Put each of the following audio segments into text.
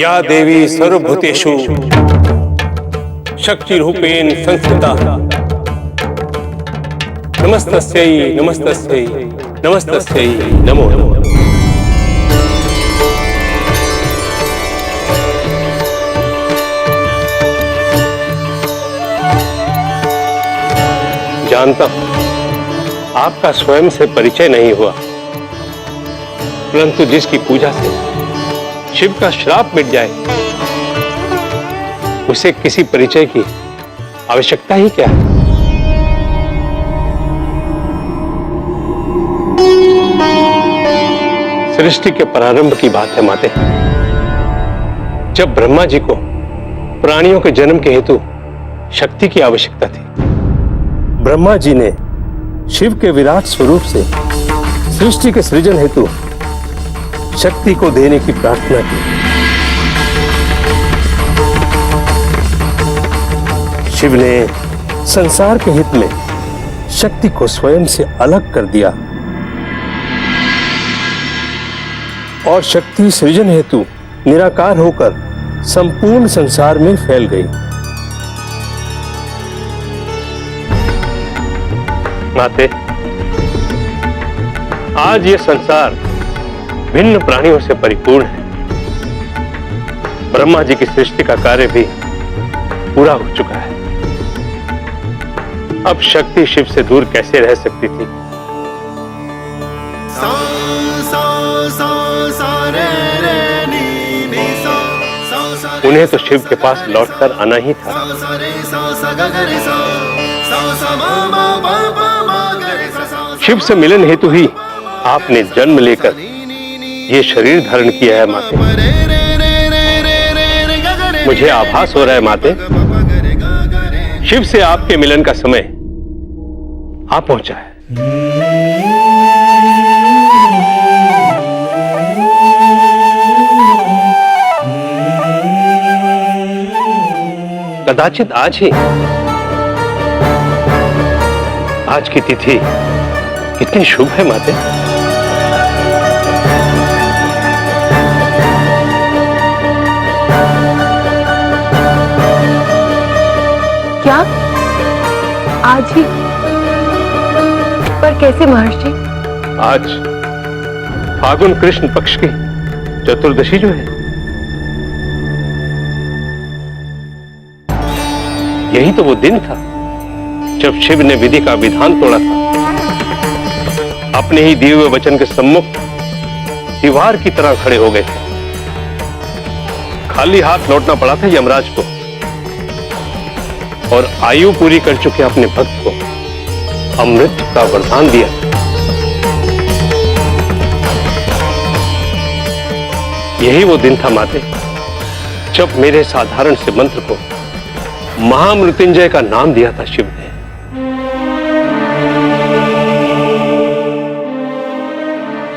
या देवी सर्वभूतेषु शक्ति रूपेण संस्थिता नमस्तस्यै नमस्तस्यै नमस्तस्यै नमो नमः। जानता हूं आपका स्वयं से परिचय नहीं हुआ, परंतु जिसकी पूजा से शिव का श्राप मिट जाए उसे किसी परिचय की आवश्यकता ही क्या है। सृष्टि के प्रारंभ की बात है माते, जब ब्रह्मा जी को प्राणियों के जन्म के हेतु शक्ति की आवश्यकता थी, ब्रह्मा जी ने शिव के विराट स्वरूप से सृष्टि के सृजन हेतु शक्ति को देने की प्रार्थना की। शिव ने संसार के हित में शक्ति को स्वयं से अलग कर दिया और शक्ति सृजन हेतु निराकार होकर संपूर्ण संसार में फैल गई। माते, आज ये संसार भिन्न प्राणियों से परिपूर्ण है। ब्रह्मा जी की सृष्टि का कार्य भी पूरा हो चुका है। अब शक्ति शिव से दूर कैसे रह सकती थी? उन्हें तो शिव के पास लौटकर आना ही था। शिव से मिलन हेतु ही आपने जन्म लेकर ये शरीर धारण किया है माते। मुझे आभास हो रहा है माते, शिव से आपके मिलन का समय आ पहुंचा है। कदाचित आज ही। आज की तिथि कितनी शुभ है माते। क्या आज ही? पर कैसे महर्षि? आज फागुन कृष्ण पक्ष की चतुर्दशी जो है, यही तो वो दिन था जब शिव ने विधि का विधान तोड़ा था। अपने ही दिए हुए वचन के सम्मुख दीवार की तरह खड़े हो गए थे। खाली हाथ लौटना पड़ा था यमराज को और आयु पूरी कर चुके अपने भक्त को अमृत का वरदान दिया। यही वो दिन था माते, जब मेरे साधारण से मंत्र को महामृत्युंजय का नाम दिया था शिव ने।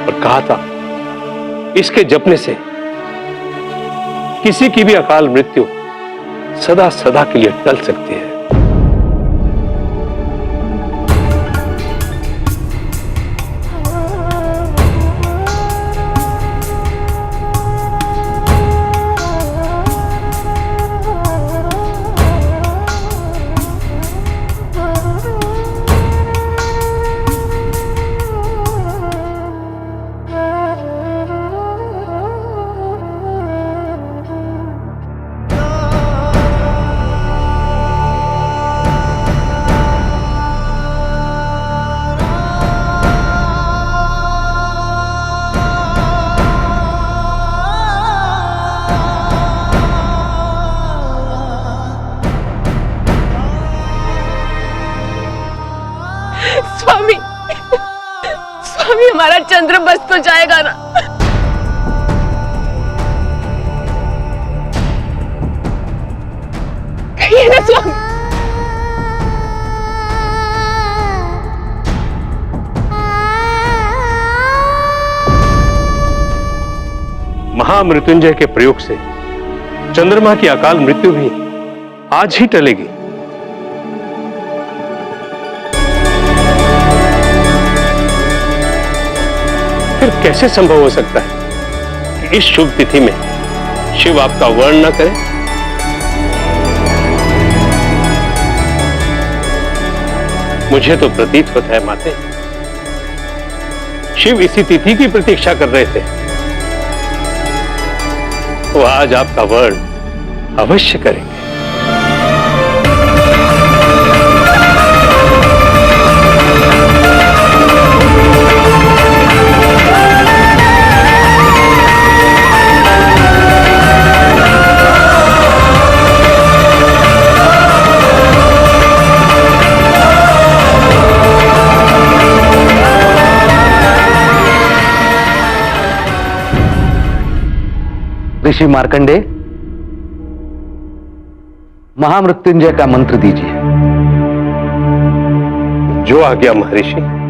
और कहा था, इसके जपने से किसी की भी अकाल मृत्यु सदा सदा के लिए टल सकती है। स्वामी, स्वामी हमारा चंद्र बस तो जाएगा ना? कहिए ना स्वामी। महामृत्युंजय के प्रयोग से चंद्रमा की अकाल मृत्यु भी आज ही टलेगी। फिर कैसे संभव हो सकता है कि इस शुभ तिथि में शिव आपका वर्ण न करे? मुझे तो प्रतीत होता है माते, शिव इसी तिथि की प्रतीक्षा कर रहे थे। वो आज आपका वर्ण अवश्य करेंगे। ऋषि मार्कंडे, महामृत्युंजय का मंत्र दीजिए। जो आज्ञा महर्षि।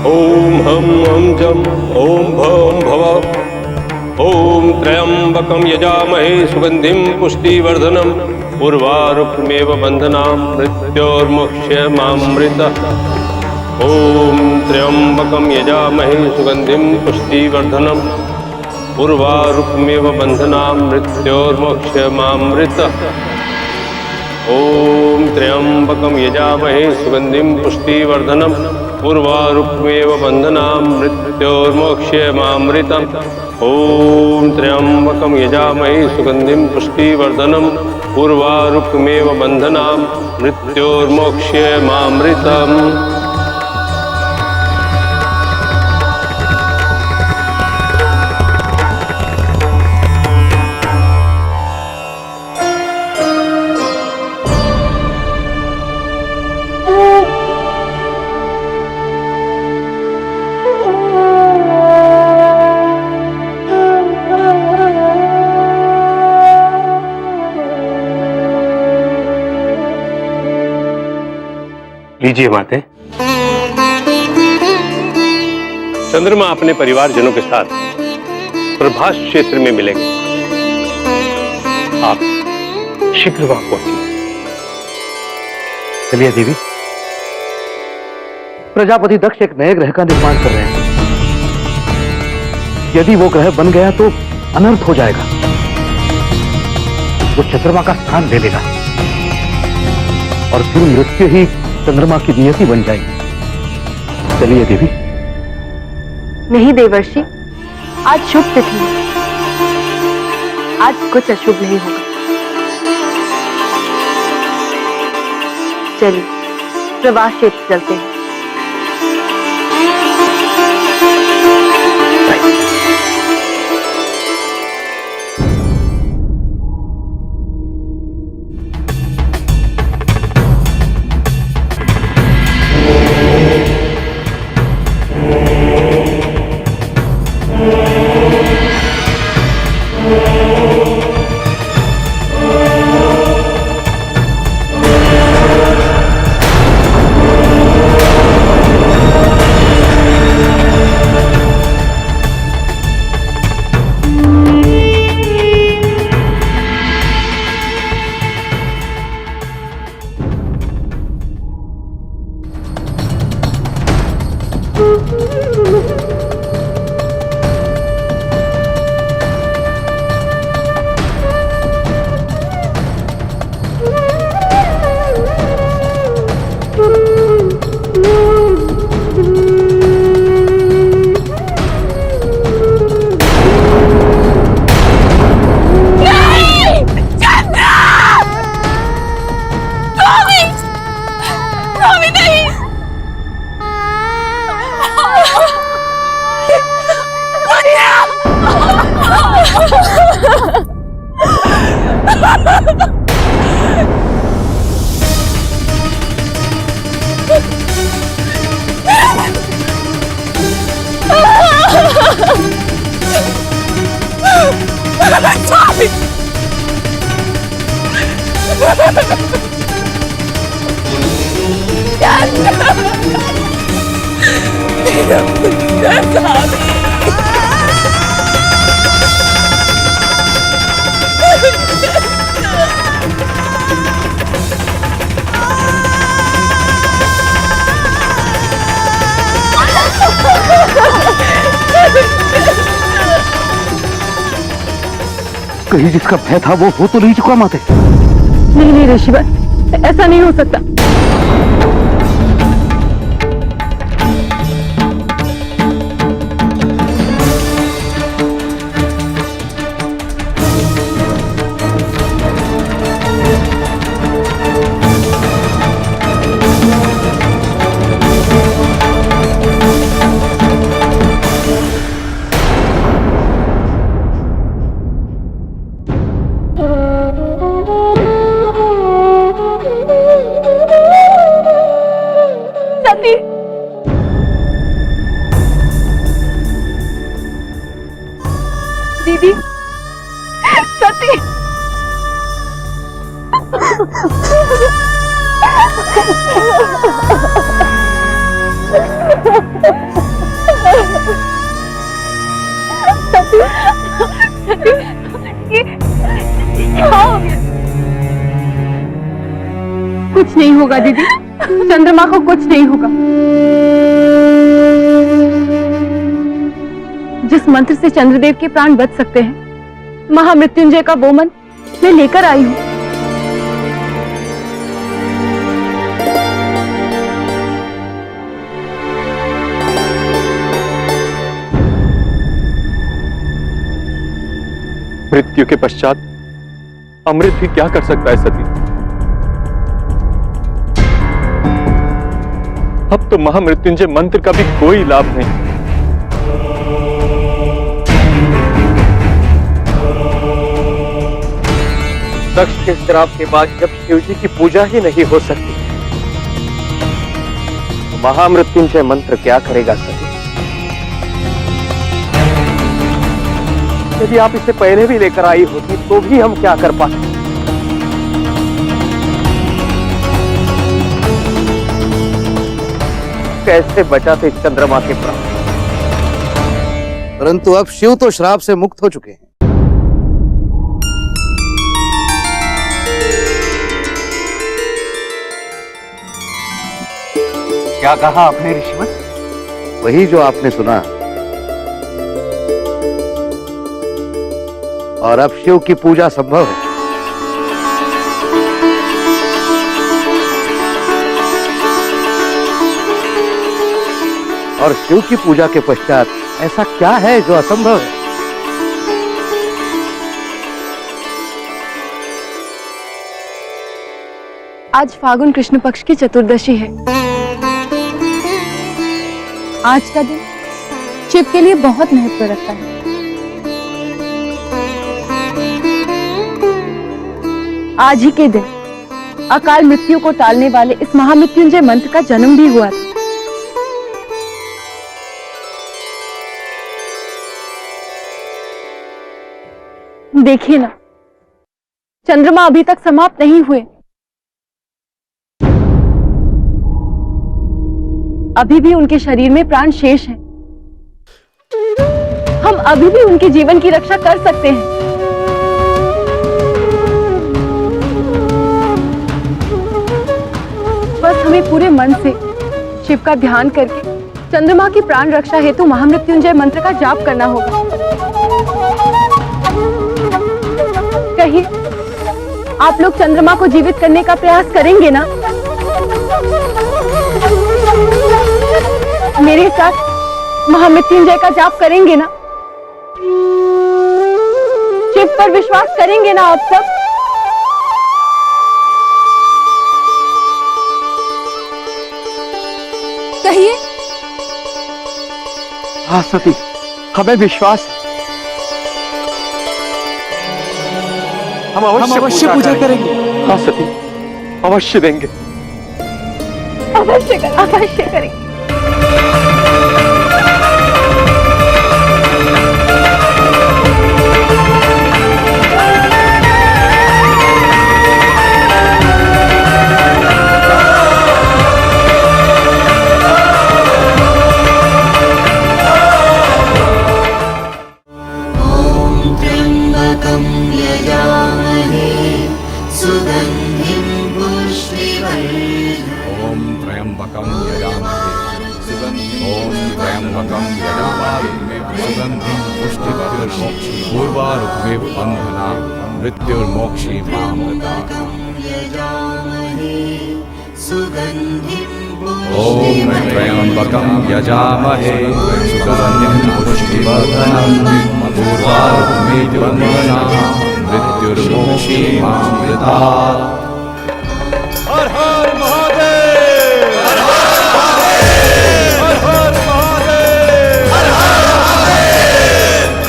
ओम हम हम जम ओम भम भव ओम त्र्यंबकं यजामहे सुगंधिं पुष्टिवर्धनम् उर्वारुकमेव बन्धनान् मृत्योर्मुक्षयमामृतः। ओम त्र्यंबकं यजामहे सुगंधिं पुष्टिवर्धनम् उर्वारुकमेव बन्धनान् मृत्योर्मुक्षयमामृतः। ओम त्र्यंबकं यजामहे सुगंधिं पुष्टिवर्धनम् उर्वारुकमेव बन्धनान् मृत्योर्मुक्षयमामृतम्। ओम त्र्यंबकं यजामहे सुगंधिं पुष्टिवर्धनम् उर्वारुकमेव बन्धनान् मृत्योर्मुक्षयमामृतम्। लीजिए माते। चंद्रमा अपने परिवारजनों के साथ प्रभास क्षेत्र में मिलेंगे। आप शीघ्र वहां पहुंचिए। चलिए देवी। प्रजापति दक्ष एक नए ग्रह का निर्माण कर रहे हैं। यदि वो ग्रह बन गया तो अनर्थ हो जाएगा। वो चंद्रमा का स्थान ले लेगा और फिर मृत्यु ही चंद्रमा की नियति बन जाएगी। चलिए देवी। नहीं देवर्षि, आज शुभ तिथि है, आज कुछ अशुभ नहीं होगा। चलिए प्रवास क्षेत्र चलते हैं। स्वामी मेरा पुत्र स्वामी कहीं जिसका भय था वो हो तो नहीं चुका माते? नहीं नहीं ऋषिवर, ऐसा नहीं हो सकता। सती, दीदी, सती, कुछ नहीं होगा दीदी, चंद्रमा को कुछ नहीं होगा। जिस मंत्र से चंद्रदेव के प्राण बच सकते हैं, महामृत्युंजय का वो मंत्र मैं लेकर आई हूँ। मृत्यु के पश्चात अमृत भी क्या कर सकता है सती? अब तो महामृत्युंजय मंत्र का भी कोई लाभ नहीं। दक्ष के श्राप के बाद जब शिवजी की पूजा ही नहीं हो सकती, तो महामृत्युंजय मंत्र क्या करेगा सती? यदि आप इसे पहले भी लेकर आई होती तो भी हम क्या कर पाते? कैसे बचाते चंद्रमा के प्राण? परंतु अब शिव तो श्राप से मुक्त हो चुके हैं। क्या कहा आपने ऋषिवर? वही जो आपने सुना। और अब शिव की पूजा संभव है। और शिव की पूजा के पश्चात ऐसा क्या है जो असंभव है? आज फागुन कृष्ण पक्ष की चतुर्दशी है। आज का दिन शिव के लिए बहुत महत्व रखता है। आज ही के दिन अकाल मृत्यु को टालने वाले इस महामृत्युंजय मंत्र का जन्म भी हुआ था। देखिए ना, चंद्रमा अभी तक समाप्त नहीं हुए। अभी भी उनके शरीर में प्राण शेष है। हम अभी भी उनके जीवन की रक्षा कर सकते हैं। बस हमें पूरे मन से शिव का ध्यान करके चंद्रमा की प्राण रक्षा हेतु महामृत्युंजय मंत्र का जाप करना होगा। कहिए, आप लोग चंद्रमा को जीवित करने का प्रयास करेंगे ना? मेरे साथ महामृत्युंजय का जाप करेंगे ना? शिव पर विश्वास करेंगे ना आप सब? कहिए। हाँ सती, हमें विश्वास है। हम अवश्य पूजा करेंगे। हाँ सती, अवश्य देंगे। अवश्य करेंगे। यजामहे सुगन्धिं पुष्टिवर्धनम् ॐ त्र्यम्बकं यजामहे ॐ त्र्यम्बकं यजामहे सुगन्धिं पुष्टिवर्धनम् पूर्वारुक्मे बन्धना मृत्युर्मोक्षी मामृता ॐ त्र्यम्बकं यजामहे सुगन्धिं पुष्टिवर्धनम् पूर्वारुक्मे बन्धना मृत्युर्मोक्षी मामृता। हर हर महादेव, हर हर महादेव, हर हर महादेव,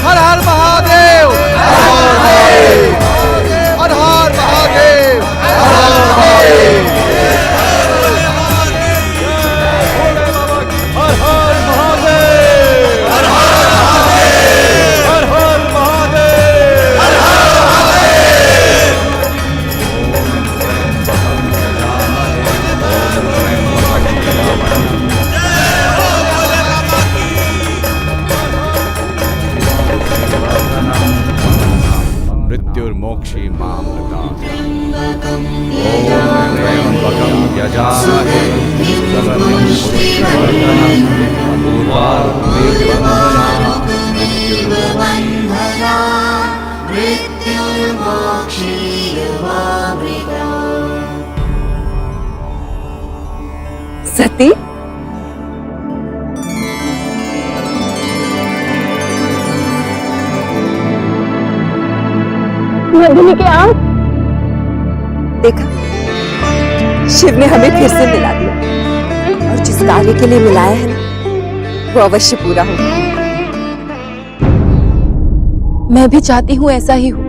हर हर महादेव, हर हर महादेव, हर हर महादेव, हर हर महादेव, हर हर महादेव, हर हर महादेव, हर हर महादेव, हर हर मृत्युर्मोक्षी मामृता। ॐ त्र्यम्बकं यजामहे सुगन्धिं पुष्टिवर्धनम् पूर्वारुक्मे बन्धना मृत्युर्मोक्षी मामृता। सती, नंदिनी के आंख देखा, शिव ने हमें फिर से मिला दिया और जिस कार्य के लिए मिलाया है ना, वो अवश्य पूरा होगा। मैं भी चाहती हूँ ऐसा ही हो,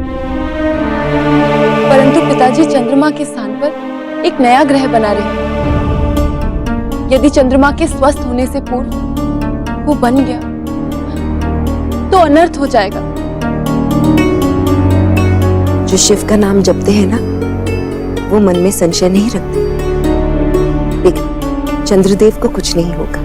परंतु पिताजी चंद्रमा के स्थान पर एक नया ग्रह बना रहे हैं। यदि चंद्रमा के स्वस्थ होने से पूर्व वो बन गया तो अनर्थ हो जाएगा। जो शिव का नाम जपते हैं ना, वो मन में संशय नहीं रखते। देख, चंद्रदेव को कुछ नहीं होगा।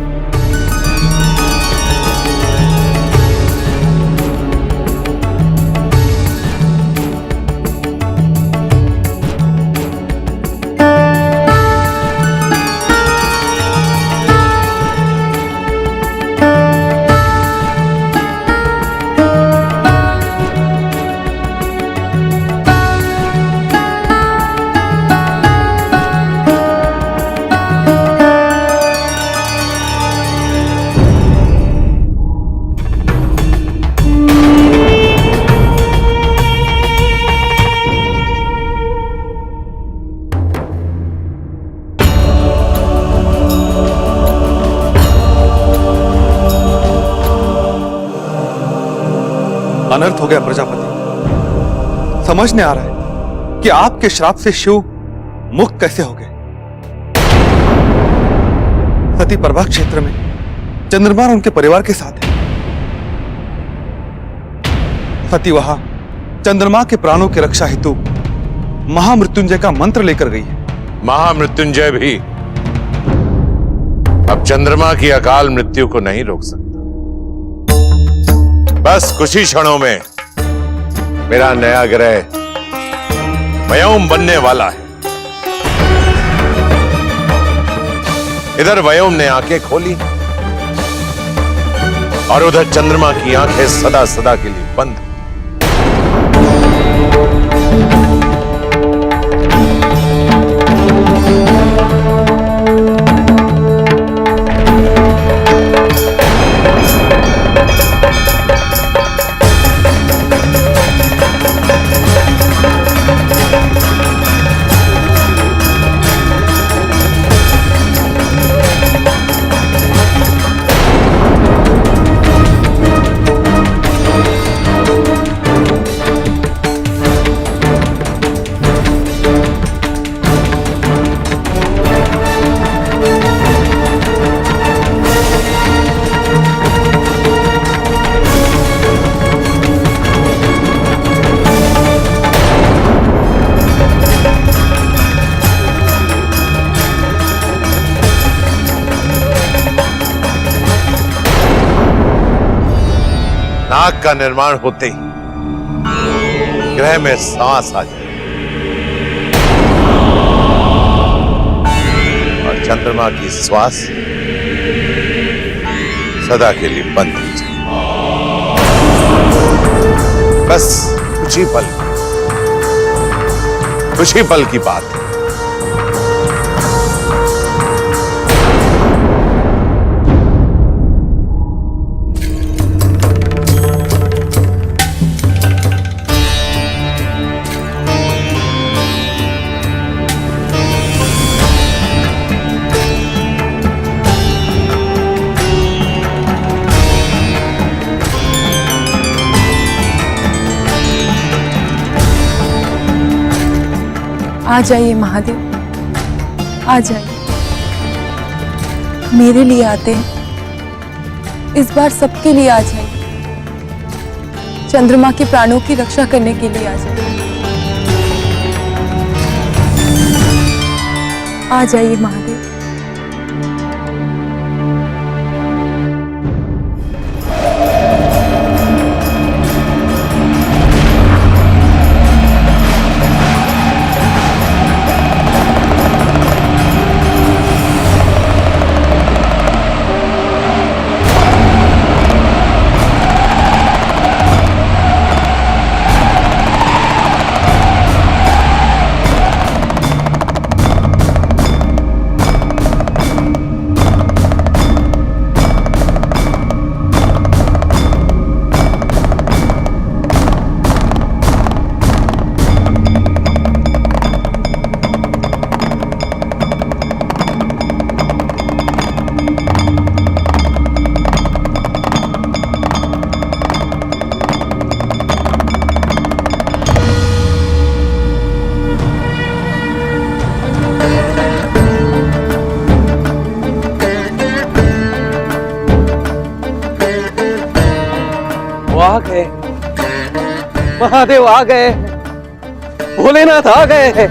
अनर्थ हो गया प्रजापति। समझ नहीं आ रहा है कि आपके श्राप से शिव मुक्त कैसे हो गए। सती प्रभा क्षेत्र में चंद्रमा और उनके परिवार के साथ है। सती वहां चंद्रमा के प्राणों की रक्षा हेतु महामृत्युंजय का मंत्र लेकर गई है। महामृत्युंजय भी अब चंद्रमा की अकाल मृत्यु को नहीं रोक सकता। बस कुछ ही क्षणों में मेरा नया ग्रह वयोम बनने वाला है। इधर वयोम ने आंखें खोली और उधर चंद्रमा की आंखें सदा सदा के लिए बंद। नाग का निर्माण होते ही ग्रह में सांस आ जाए और चंद्रमा की श्वास सदा के लिए बंद हो जाए। बस कुछ ही पल की बात है। आ जाइए महादेव, आ जाइए। मेरे लिए आते हैं, इस बार सबके लिए आ जाइए। चंद्रमा के प्राणों की रक्षा करने के लिए आ जाइए। आ जाइए महादेव। आ गए, महादेव आ गए, भोलेनाथ आ गए।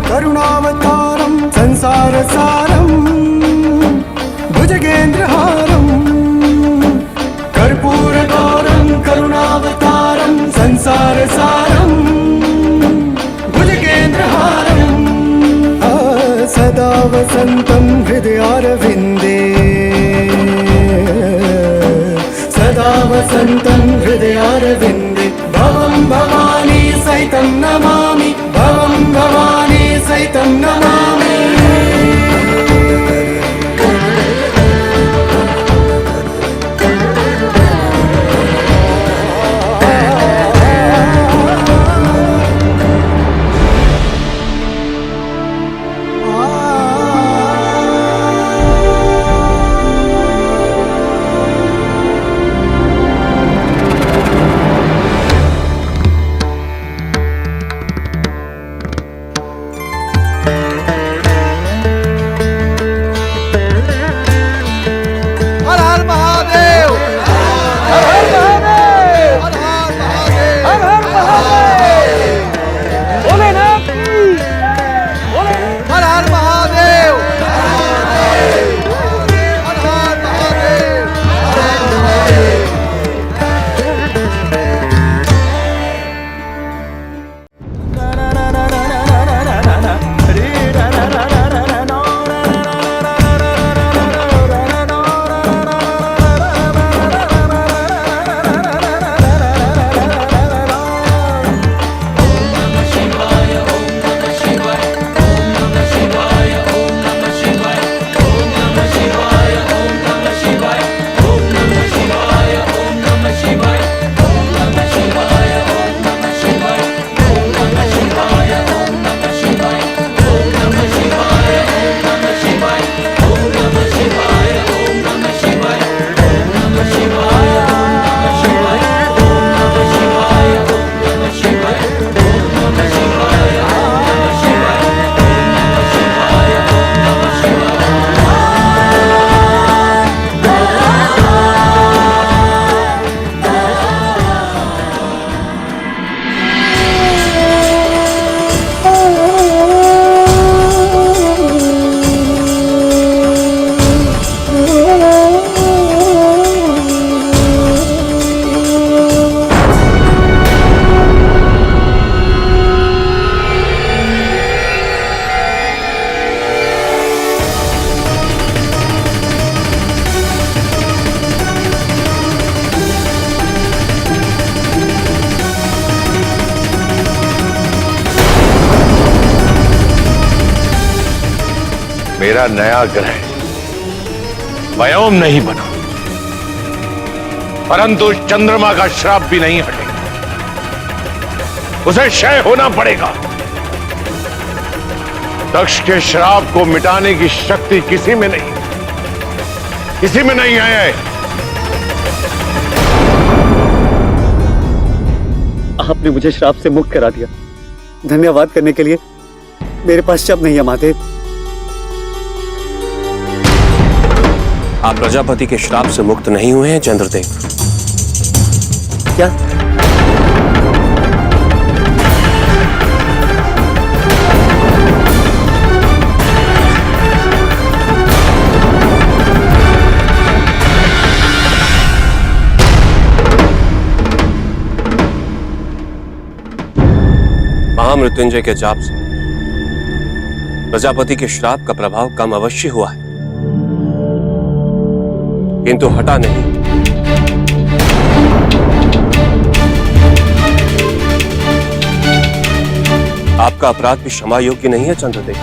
करुणावतारं संसारसारं भुजगेन्द्रहारं कर्पूरगौरं करुणावतारं संसारसारं भुजगेन्द्रहारं सदा वसन्तं हृदयारविन्दे सदा वसन्तं हृदयारविन्दे भवं भवानी सहितं नमामि भवं भवानी सहितं नमामि। मेरा नया ग्रह व्योम नहीं बना, परंतु चंद्रमा का श्राप भी नहीं हटेगा, उसे क्षय होना पड़ेगा। दक्ष के श्राप को मिटाने की शक्ति किसी में नहीं है। आपने मुझे श्राप से मुक्त करा दिया। धन्यवाद करने के लिए मेरे पास शब्द नहीं है महादेव। आप प्रजापति के श्राप से मुक्त नहीं हुए हैं चंद्रदेव। क्या? महामृत्युंजय के जाप से प्रजापति के श्राप का प्रभाव कम अवश्य हुआ है, किंतु हटा नहीं। आपका अपराध भी क्षमा योग्य नहीं है चंद्रदेव।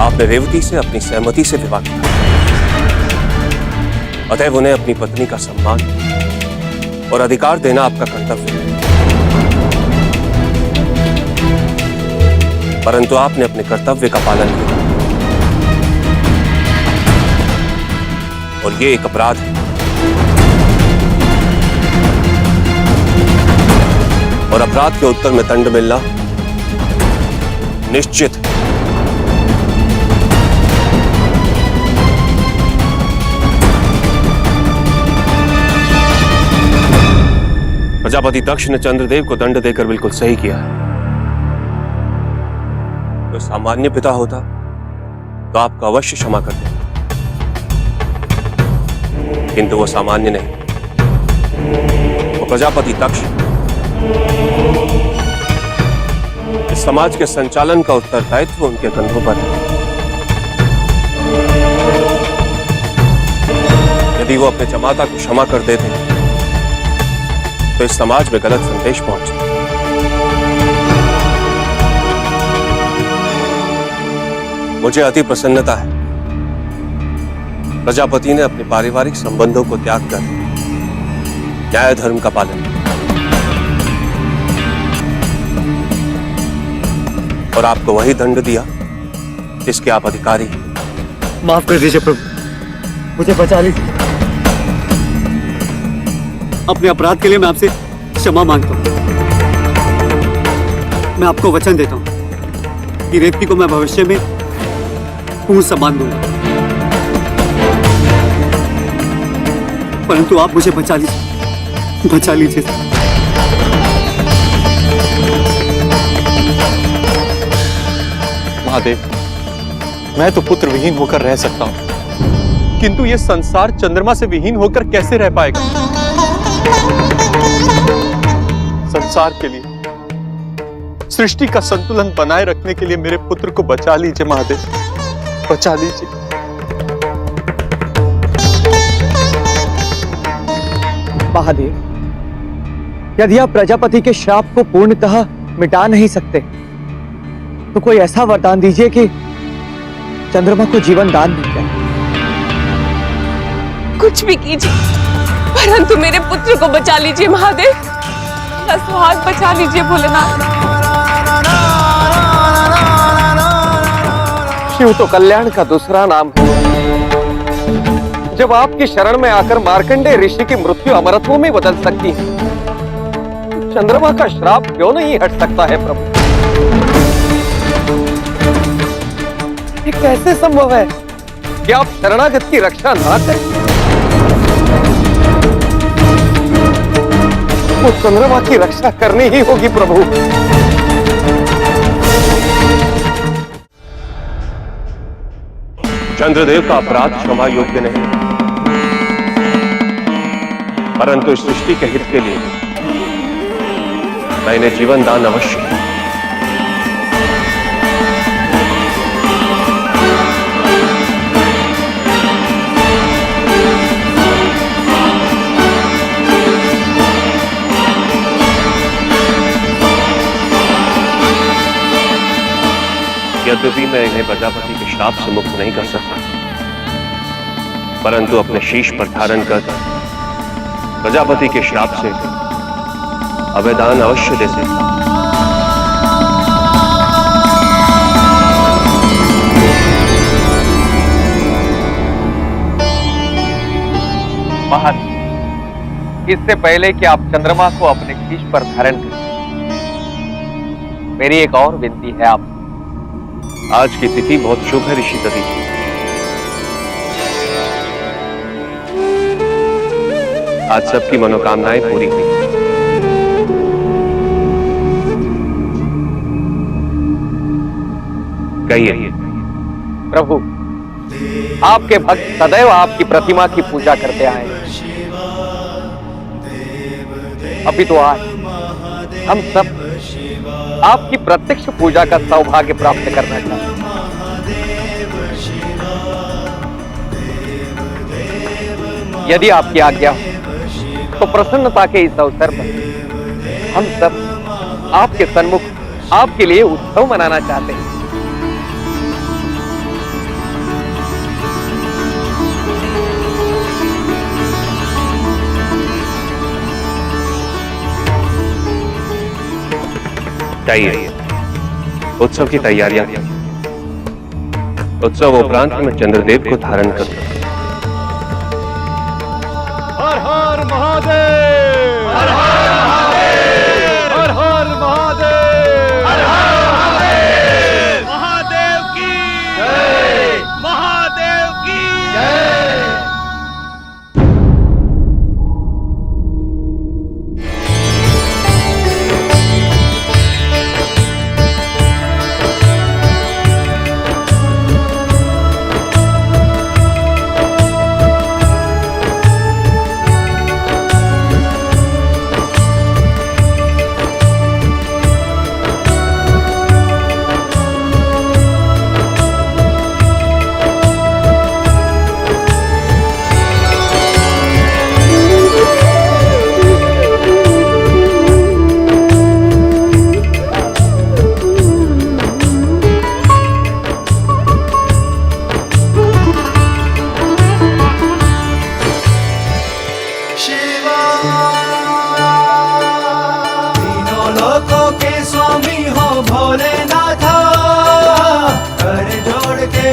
आपने रेवती से अपनी सहमति से विवाह किया, अतएव उन्हें अपनी पत्नी का सम्मान और अधिकार देना आपका कर्तव्य है। परंतु आपने अपने कर्तव्य का पालन किया और ये एक अपराध है, और अपराध के उत्तर में दंड मिलना निश्चित है। प्रजापति दक्ष ने चंद्रदेव को दंड देकर बिल्कुल सही किया है। तो सामान्य पिता होता तो आपको अवश्य क्षमा कर देता, किंतु वो सामान्य नहीं, वो प्रजापति दक्ष इस समाज के संचालन का उत्तरदायित्व उनके कंधों पर है। यदि वो अपने जमाता को क्षमा कर देते तो इस समाज में गलत संदेश पहुंचता। मुझे अति प्रसन्नता है प्रजापति ने अपने पारिवारिक संबंधों को त्याग कर न्याय धर्म का पालन किया और आपको वही दंड दिया जिसके आप अधिकारी हैं। माफ कर दीजिए प्रभु, मुझे बचा लीजिए। अपने अपराध के लिए मैं आपसे क्षमा मांगता हूं। मैं आपको वचन देता हूं कि रेवती को मैं भविष्य में पूर्ण सम्मान दूंगा, परंतु आप मुझे बचा लीजिए, बचा लीजिए। महादेव, मैं तो पुत्र विहीन होकर रह सकता हूं, किंतु यह संसार चंद्रमा से विहीन होकर कैसे रह पाएगा? संसार के लिए, सृष्टि का संतुलन बनाए रखने के लिए मेरे पुत्र को बचा लीजिए महादेव, बचा लीजिए। महादेव, यदि आप प्रजापति के श्राप को पूर्णतः मिटा नहीं सकते तो कोई ऐसा वरदान दीजिए कि चंद्रमा को जीवन दान मिल जाए। कुछ भी कीजिए, परंतु मेरे पुत्र को बचा लीजिए महादेव, मेरा सुहाग बचा लीजिए भोलेनाथ। शिव तो कल्याण का दूसरा नाम है। जब आपकी शरण में आकर मार्कंडेय ऋषि की मृत्यु अमरत्वों में बदल सकती है, चंद्रमा का श्राप क्यों नहीं हट सकता है प्रभु? ये कैसे संभव है कि आप शरणागत की रक्षा ना करें? वो चंद्रमा की रक्षा करनी ही होगी प्रभु। चंद्रदेव का अपराध क्षमा योग्य नहीं, परंतु इस सृष्टि के हित के लिए मैं इन्हें जीवन दान अवश्य। यद्यपि मैं इन्हें प्रजापति के श्राप से मुक्त नहीं कर सकता, परंतु अपने शीश पर धारण कर प्रजापति के श्राप से अवैधान अवश्य दे सकता। महाराज, इससे पहले कि आप चंद्रमा को अपने शीश पर धारण करें, मेरी एक और विनती है आप। आज की तिथि बहुत शुभ है ऋषि दधीचि। आज सबकी मनोकामनाएं पूरी हुई। कहिए प्रभु, आपके भक्त सदैव आपकी प्रतिमा की पूजा करते आए हैं। अभी तो आज हम सब आपकी प्रत्यक्ष पूजा का सौभाग्य प्राप्त करना चाहते हैं। यदि आपकी आज्ञा हो तो प्रसन्नता के इस अवसर पर हम सब आपके सन्मुख आपके लिए उत्सव मनाना चाहते हैं। चाहिए उत्सव की तैयारियां। उत्सव उपरांत मैं चंद्रदेव को धारण करूं। हर हर महादेव, हर हर महादेव, हर हर महादेव, हर हर महादेव, महादेव की जय, महादेव की जय।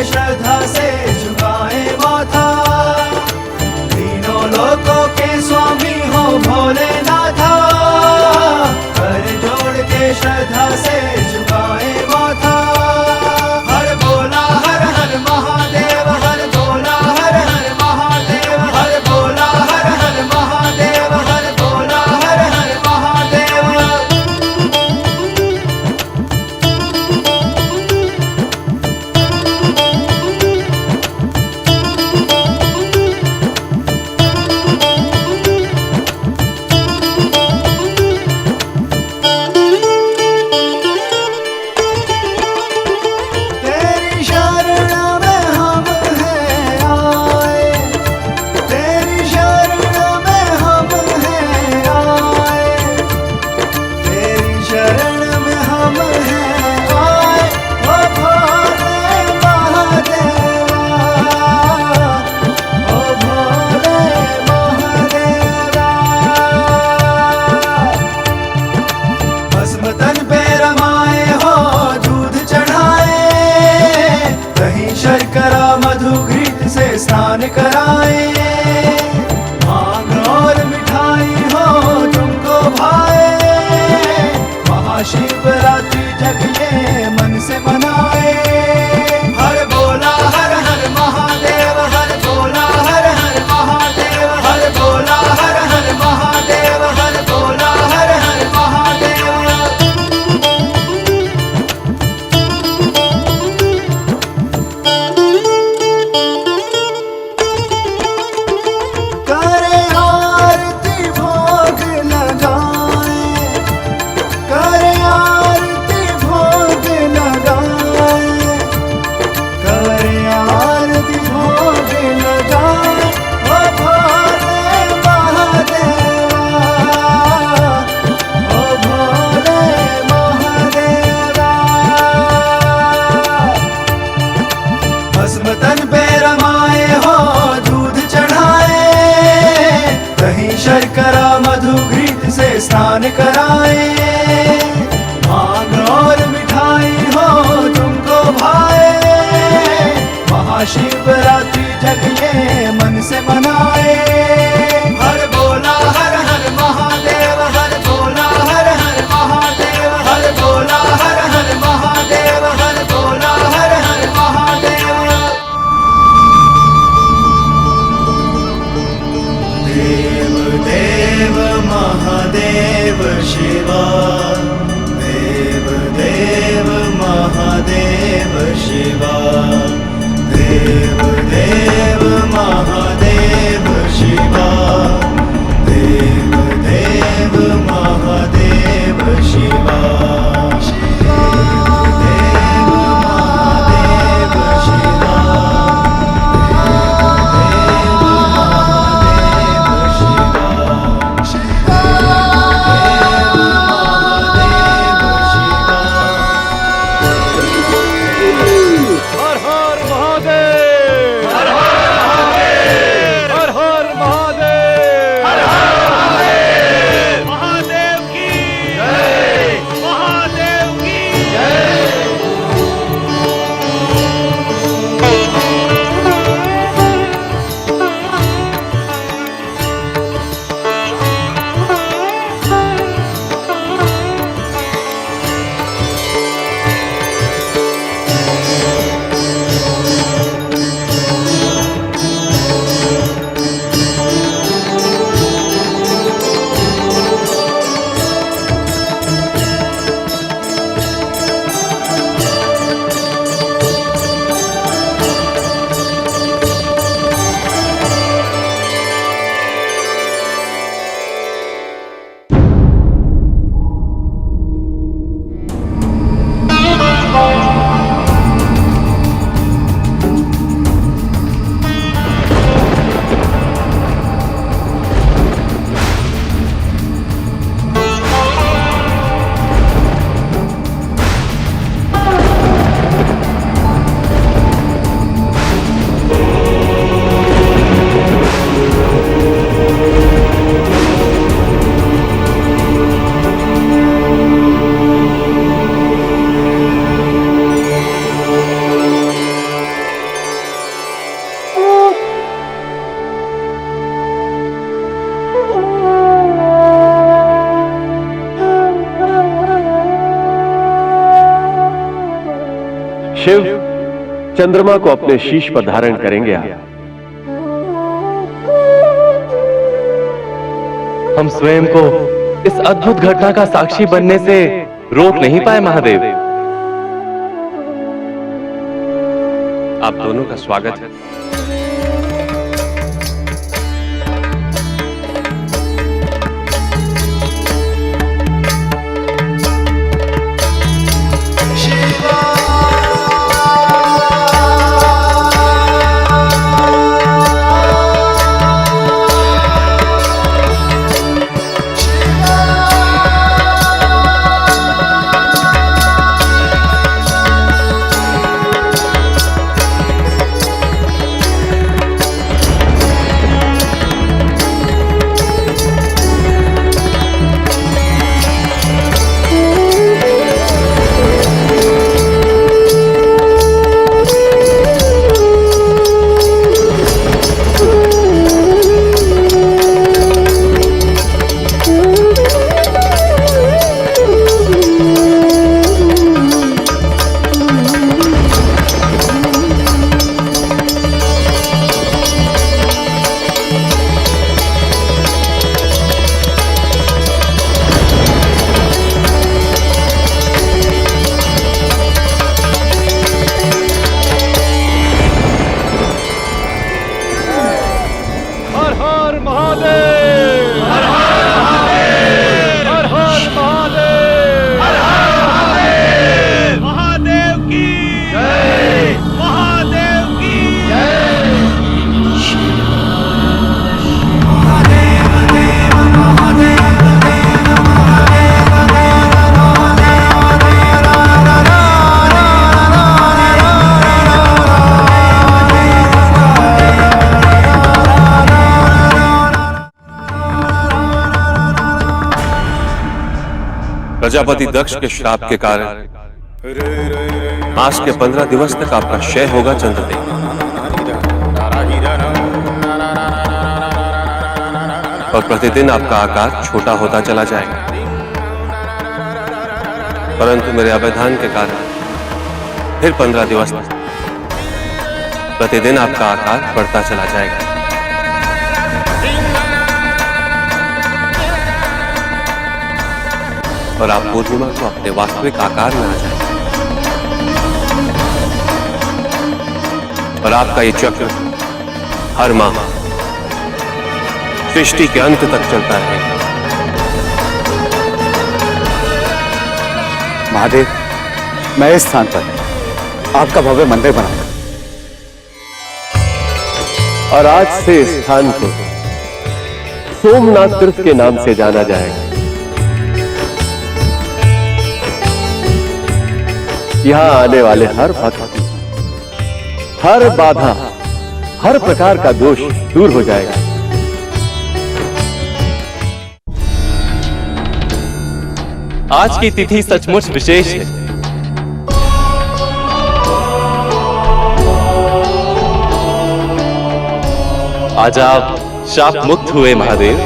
श्रद्धा से झुकाए माथा, तीनों लोकों के स्वामी हो भोलेनाथा, कर जोड़ के श्रद्धा से झुकाए माथा। हर बोला हर हर महादेव, हर बोला हर हर महादेव, हर बोला हर हर महादेव, हर बोला हर हर महादेव। शर्करा मधु घृत से स्नान कराए, मांग और मिठाई हो तुमको भाए, महाशिवरात्रि जग ये मन से मनाए। हर बोला हर हर महादेव, हर बोला हर हर महादेव, हर बोला हर हर महादेव, हर बोला हर हर महादेव। महाशिवरात्रि जगिए मन से मनाए। हर बोला हर हर महादेव, हर बोला हर हर महादेव, हर बोला हर हर महादेव, हर बोला हर हर महादेव। देव देव महादेव शिवा, देव देव महादेव शिवा, देव देव महादेव शिवा, देव देव महादेव शिवा, देव महादेव शिवा, देव महादेव शिवा, देव महादेव शिवा। हर हर महादेव, हर हर महादेव, हर हर महादेव, हर हर महादेव, महादेव की जय, महादेव की जय। शिव चंद्रमा को अपने शीश पर धारण करेंगे आप। हम स्वयं को इस अद्भुत घटना का साक्षी बनने से रोक नहीं पाए महादेव। आप दोनों का स्वागत है। प्रजापति दक्ष के श्राप के कारण आज के 15 दिवस तक आपका क्षय होगा चंद्रदेव। और प्रतिदिन आपका आकार छोटा होता चला जाएगा। परंतु मेरे अवधान के कारण फिर 15 दिवस तक प्रतिदिन आपका आकार बढ़ता चला जाएगा। और आप पूर्णिमा को अपने वास्तविक आकार में आ जाएंगे। और आपका ये चक्र हर माह सृष्टि के अंत तक चलता रहेगा। महादेव, मैं इस स्थान पर आपका भव्य मंदिर बनाऊंगा और आज से इस स्थान को सोमनाथ तीर्थ के नाम से जाना जाएगा। यहां आने वाले हर भक्त, हर बाधा, हर प्रकार का दोष दूर हो जाएगा। आज की तिथि सचमुच विशेष है। आज आप शाप मुक्त हुए महादेव।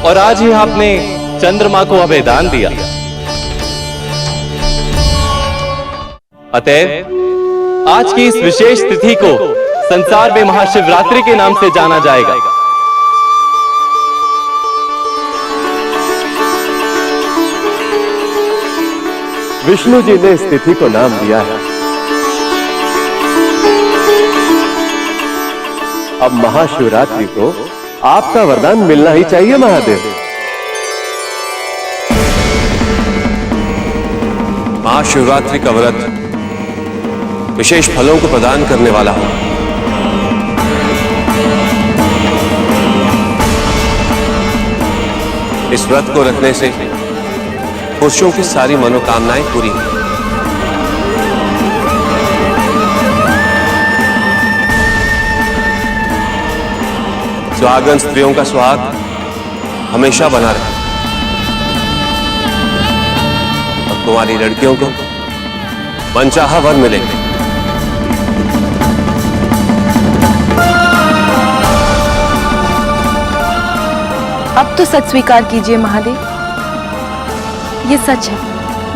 और आज ही आपने चंद्रमा को अभयदान दिया। अतएव आज की इस विशेष तिथि को संसार में महाशिवरात्रि के नाम से जाना जाएगा। विष्णु जी ने इस तिथि को नाम दिया है। अब महाशिवरात्रि को आपका वरदान मिलना ही चाहिए महादेव। महाशिवरात्रि का व्रत विशेष फलों को प्रदान करने वाला हो। इस व्रत को रखने से पुरुषों की सारी मनोकामनाएं पूरी हों। सुहागन स्त्रियों का सुहाग हमेशा बना रहे और कुंवारी लड़कियों को मनचाहा वर मिलेंगे। अब तो सच स्वीकार कीजिए महादेव, ये सच है,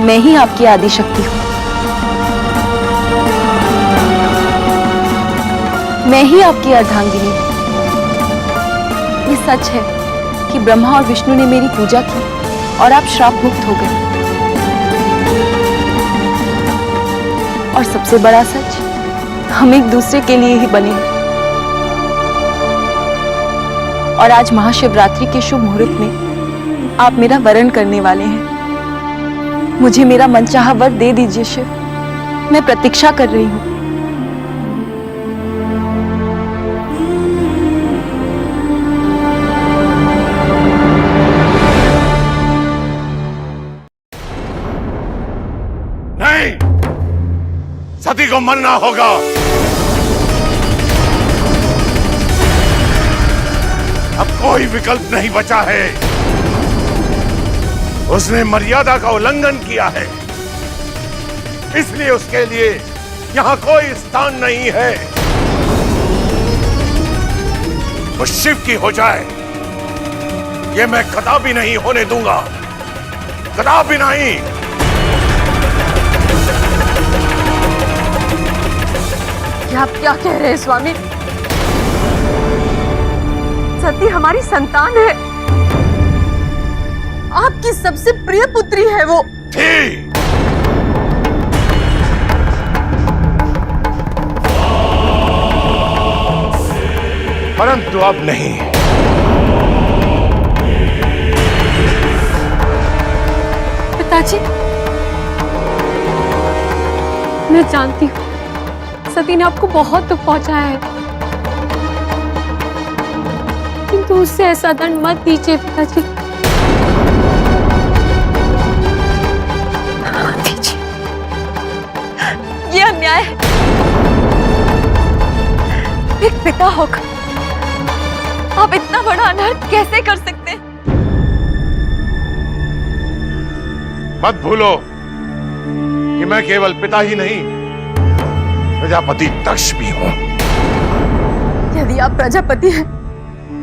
मैं ही आपकी आदि शक्ति हूं। मैं ही आपकी अर्धांगिनी हूं। ये सच है कि ब्रह्मा और विष्णु ने मेरी पूजा की और आप श्राप मुक्त हो गए। और सबसे बड़ा सच, हम एक दूसरे के लिए ही बने हैं। और आज महाशिवरात्रि के शुभ मुहूर्त में आप मेरा वरण करने वाले हैं। मुझे मेरा मनचाहा वर दे दीजिए शिव, मैं प्रतीक्षा कर रही हूं। नहीं, सती को मरना होगा। अब कोई विकल्प नहीं बचा है। उसने मर्यादा का उल्लंघन किया है, इसलिए उसके लिए यहां कोई स्थान नहीं है। वो शिव की हो जाए, ये मैं कदापि नहीं होने दूंगा, कदापि नहीं। आप क्या कह रहे हैं स्वामी? सती हमारी संतान है, आपकी सबसे प्रिय पुत्री है वो। थी। परंतु अब नहीं। पिताजी, मैं जानती हूँ सती ने आपको बहुत दुख पहुंचाया है, किंतु उससे ऐसा दंड मत दीजिए पिताजी। दीजिए, ये अन्याय है। एक पिता होकर आप इतना बड़ा अनर्थ कैसे कर सकते हैं? मत भूलो कि मैं केवल पिता ही नहीं, प्रजापति दक्ष भी हूं। यदि आप प्रजापति हैं,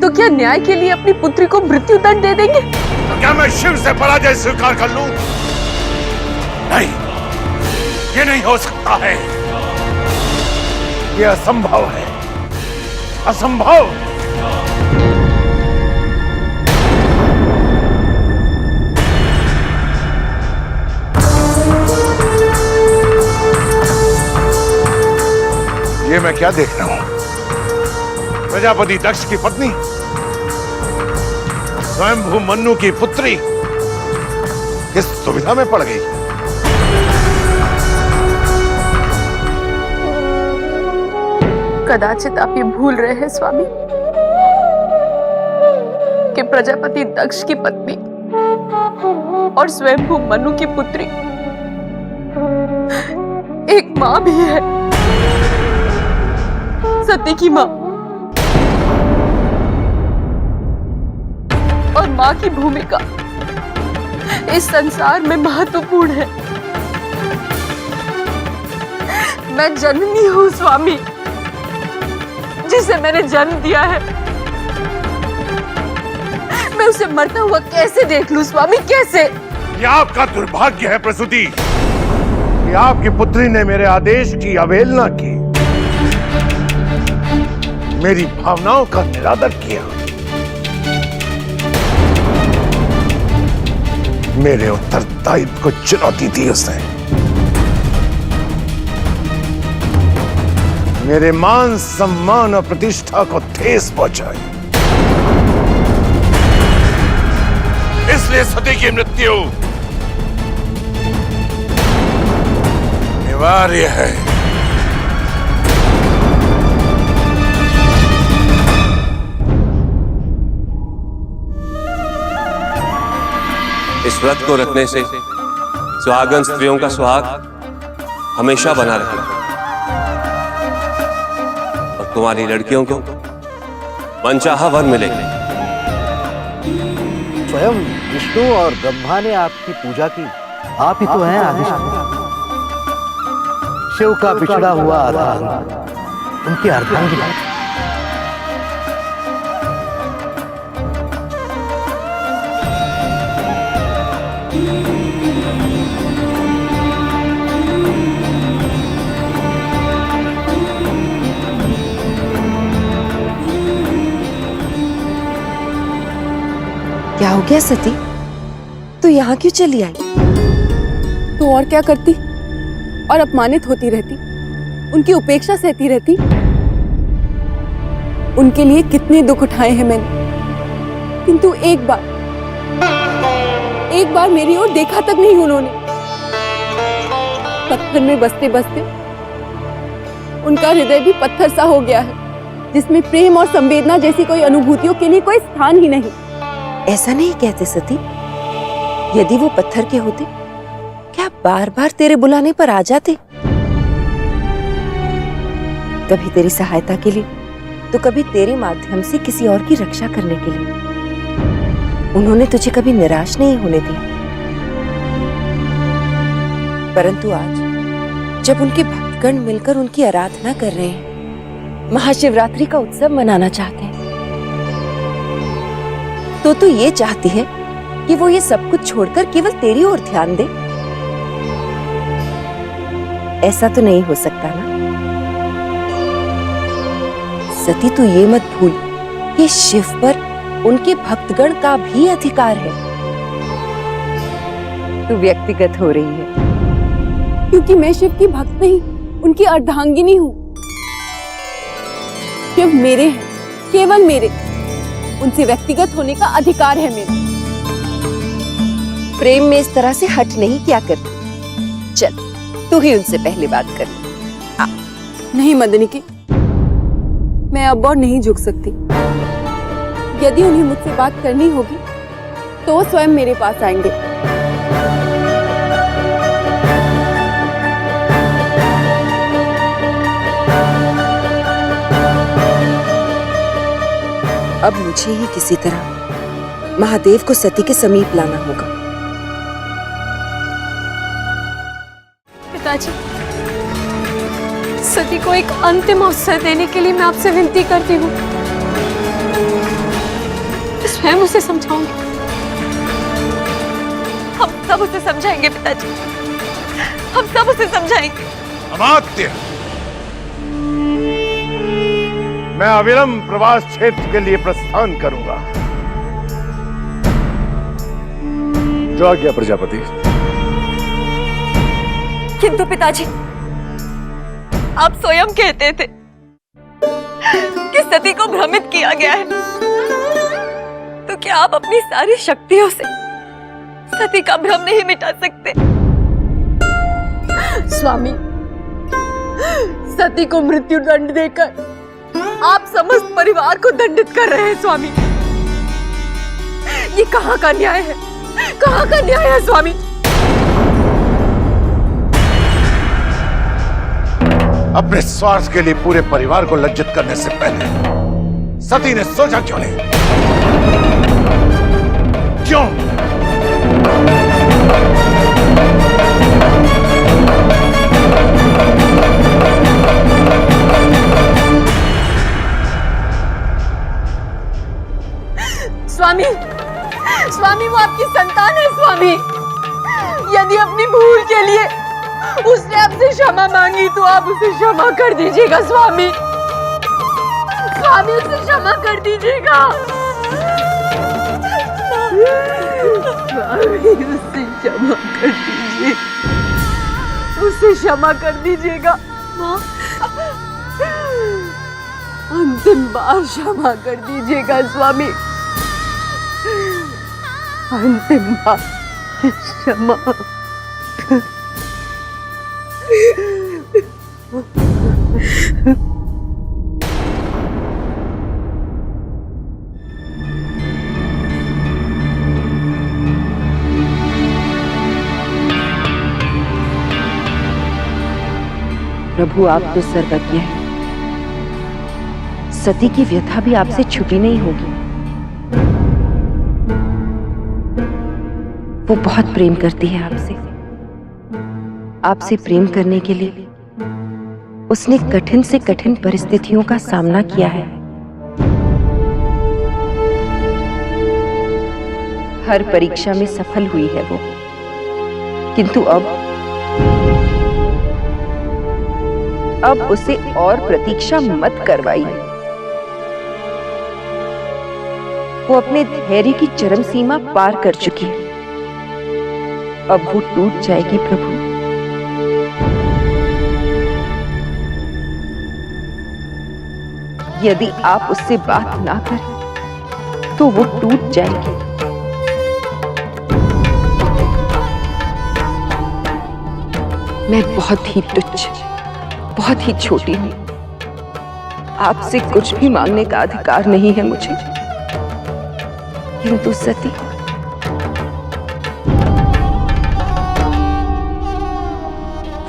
तो क्या न्याय के लिए अपनी पुत्री को मृत्यु दंड दे देंगे? तो क्या मैं शिव से पराजय स्वीकार कर लूं? नहीं, ये नहीं हो सकता है। ये असंभव है, असंभव। ये मैं क्या देख रहा हूं? प्रजापति दक्ष की पत्नी, स्वयंभू मन्नु की पुत्री किस दुविधा में पड़ गई? कदाचित आप ये भूल रहे हैं स्वामी कि प्रजापति दक्ष की पत्नी और स्वयंभू मनु की पुत्री एक मां भी है, सती की मां। और मां की भूमिका इस संसार में महत्वपूर्ण है। मैं जननी हूं स्वामी, जिसे मैंने जन्म दिया है। मैं उसे मरता हुआ कैसे देख लूं स्वामी, कैसे? ये आपका दुर्भाग्य है प्रसूति कि आपकी पुत्री ने मेरे आदेश की अवहेलना की, मेरी भावनाओं का निरादर किया, मेरे उत्तरदायित्व को चुनौती दी उसने, मेरे मान सम्मान और प्रतिष्ठा को ठेस पहुंचाई। इसलिए सती की मृत्यु अनिवार्य है। इस व्रत को रखने से सुहागन स्त्रियों का सुहाग हमेशा बना रहेगा और तुम्हारी लड़कियों को मनचाहा वर मिलेगा। स्वयं विष्णु और ब्रह्मा ने आपकी पूजा की, आप ही तो हैं आदिशक्ति। शिव का बिछड़ा हुआ अर्धांग, उनकी अर्धांगिनी। क्या हो गया सती? तू यहाँ क्यों चली आई? तो और क्या करती? और अपमानित होती रहती, उनकी उपेक्षा सहती रहती। उनके लिए कितने दुख उठाए हैं मैंने, किंतु एक बार मेरी ओर देखा तक नहीं उन्होंने। पत्थर में बसते बसते उनका हृदय भी पत्थर सा हो गया है, जिसमें प्रेम और संवेदना जैसी कोई अनुभूतियों के लिए कोई स्थान ही नहीं। ऐसा नहीं कहते सती। यदि वो पत्थर के होते, क्या बार बार तेरे बुलाने पर आ जाते? कभी तेरी सहायता के लिए, तो कभी तेरे माध्यम से किसी और की रक्षा करने के लिए। उन्होंने तुझे कभी निराश नहीं होने दिया। परंतु आज जब उनके भक्तगण मिलकर उनकी आराधना कर रहे हैं, महाशिवरात्रि का उत्सव मनाना चाहते हैं, तो तू ये चाहती है कि वो ये सब कुछ छोड़कर केवल तेरी ओर ध्यान दे? ऐसा तो नहीं हो सकता ना सती। तू ये मत भूल कि शिव पर उनके भक्तगण का भी अधिकार है। तू व्यक्तिगत हो रही है। क्योंकि मैं शिव की भक्त नहीं, उनकी अर्धांगिनी हूं। शिव मेरे हैं, केवल मेरे। उनसे व्यक्तिगत होने का अधिकार है मेरा। प्रेम में इस तरह से हट नहीं किया करती। चल, तू ही उनसे पहले बात कर ले। नहीं मदनिके, मैं अब और नहीं झुक सकती। यदि उन्हें मुझसे बात करनी होगी, तो वो स्वयं मेरे पास आएंगे। अब मुझे ही किसी तरह महादेव को सती के समीप लाना होगा। पिताजी, सती को एक अंतिम अवसर देने के लिए मैं आपसे विनती करती हूँ। स्वयं उसे समझाऊंगी। हम सब उसे समझाएंगे पिताजी, हम सब उसे समझाएंगे। अमात्य, मैं अविलंब प्रवास क्षेत्र के लिए प्रस्थान करूंगा। जो आज्ञा प्रजापति। किंतु पिताजी, आप स्वयं कहते थे कि सती को भ्रमित किया गया है, तो क्या आप अपनी सारी शक्तियों से सती का भ्रम नहीं मिटा सकते? स्वामी, सती को मृत्यु दंड देकर आप समस्त परिवार को दंडित कर रहे हैं स्वामी। ये कहाँ का न्याय है? कहाँ का न्याय है स्वामी? अपने स्वार्थ के लिए पूरे परिवार को लज्जित करने से पहले सती ने सोचा क्यों नहीं? क्यों? स्वामी, स्वामी वो आपकी संतान है स्वामी। यदि अपनी भूल के लिए उसने आपसे क्षमा मांगी तो आप उसे क्षमा कर दीजिएगा स्वामी। स्वामी उसे क्षमा कर दीजिएगा। स्वामी उसे क्षमा कर दीजिए, उसे क्षमा कर दीजिएगा। माँ, अंतिम बार क्षमा कर दीजिएगा स्वामी, अंतिम बार क्षमा। प्रभु, आप तो सर्वज्ञ हैं। सती की व्यथा भी आपसे छुपी नहीं होगी। वो बहुत प्रेम करती है आपसे। आपसे प्रेम करने के लिए उसने कठिन से कठिन परिस्थितियों का सामना किया है। हर परीक्षा में सफल हुई है वो, किंतु अब उसे और प्रतीक्षा मत करवाइए। वो अपने धैर्य की चरम सीमा पार कर चुकी है। अब वो टूट जाएगी प्रभु। यदि आप उससे बात ना करें तो वो टूट जाएगी। मैं बहुत ही तुच्छ, बहुत ही छोटी हूं। आपसे कुछ भी मांगने का अधिकार नहीं है मुझे, किंतु सती,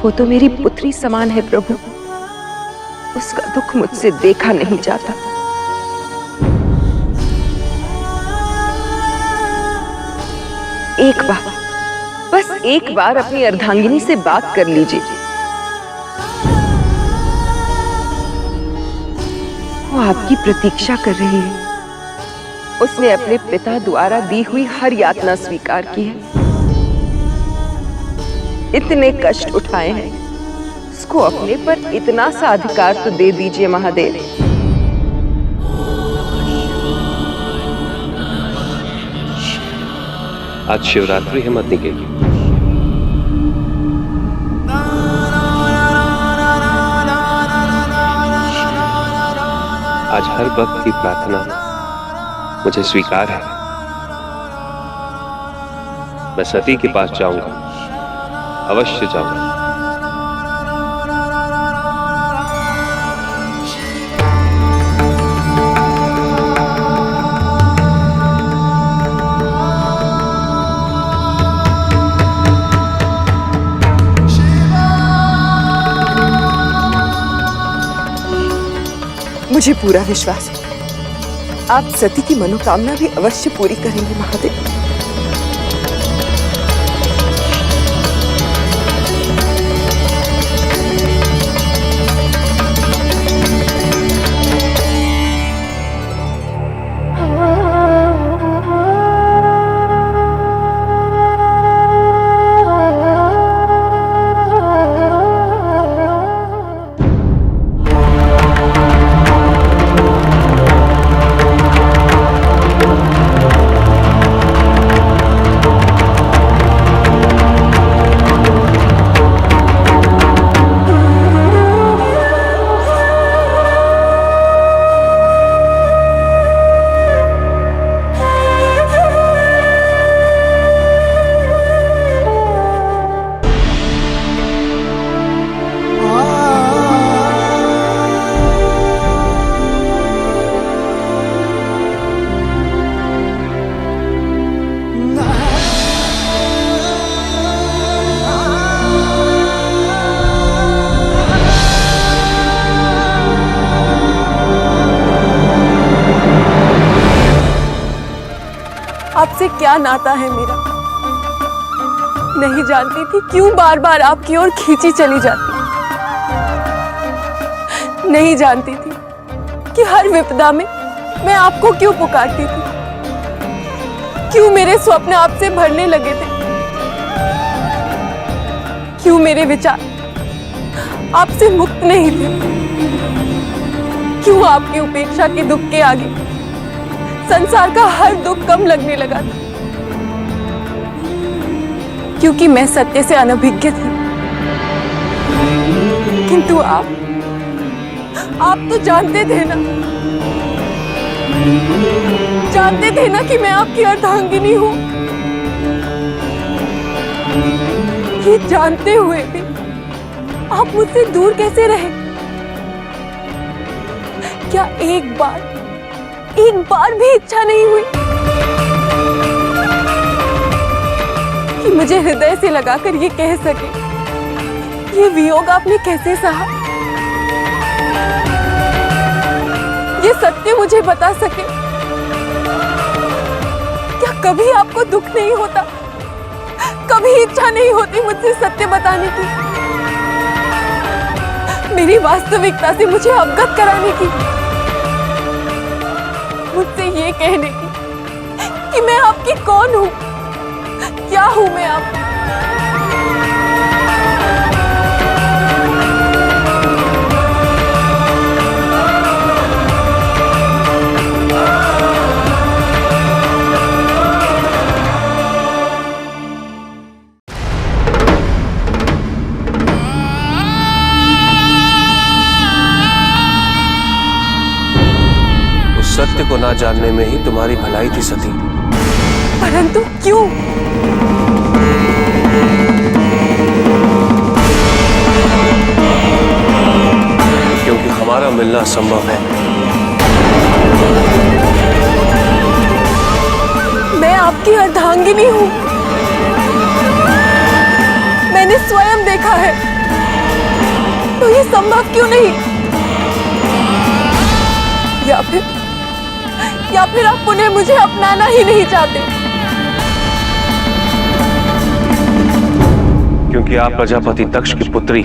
वो तो मेरी पुत्री समान है प्रभु। उसका दुख मुझसे देखा नहीं जाता। एक बार, बस एक बार अपनी अर्धांगिनी से बात कर लीजिए। वो आपकी प्रतीक्षा कर रही है। उसने अपने पिता द्वारा दी हुई हर यातना स्वीकार की है। इतने कष्ट उठाए हैं, उसको अपने पर इतना सा अधिकार तो दे दीजिए महादेव। आज शिवरात्रि है मत निकली। आज हर भक्त की प्रार्थना मुझे स्वीकार है। मैं सती के पास जाऊंगा, अवश्य जाऊंगा। मुझे पूरा विश्वास है आप सती की मनोकामना भी अवश्य पूरी करेंगे महादेव। आपसे क्या नाता है मेरा। नहीं जानती थी क्यों बार बार आपकी ओर खींची चली जाती। नहीं जानती थी कि हर विपदा में मैं आपको क्यों पुकारती थी, क्यों मेरे स्वप्न आपसे भरने लगे थे, क्यों मेरे विचार आपसे मुक्त नहीं थे, क्यों आपकी उपेक्षा के दुख के आगे संसार का हर दुख कम लगने लगा था। क्योंकि मैं सत्य से अनभिज्ञ थी। किंतु आप तो जानते थे ना, जानते थे ना कि मैं आपकी अर्धांगिनी हूं। ये जानते हुए भी आप मुझसे दूर कैसे रहे? क्या एक बार भी इच्छा नहीं हुई कि मुझे हृदय से लगाकर ये कह सके, ये वियोग आपने कैसे सहा? ये सत्य मुझे बता सके। क्या कभी आपको दुख नहीं होता? कभी इच्छा नहीं होती मुझसे सत्य बताने की, मेरी वास्तविकता से मुझे अवगत कराने की, मुझसे ये कहने की कि मैं आपकी कौन हूं, क्या हूं मैं आपकी? सत्य को ना जानने में ही तुम्हारी भलाई थी सती। परंतु क्यों? क्योंकि हमारा मिलना संभव है। मैं आपकी अर्धांगिनी हूं, मैंने स्वयं देखा है, तो ये संभव क्यों नहीं? या फिर आप पुनः मुझे अपनाना ही नहीं चाहते? क्योंकि आप प्रजापति दक्ष की पुत्री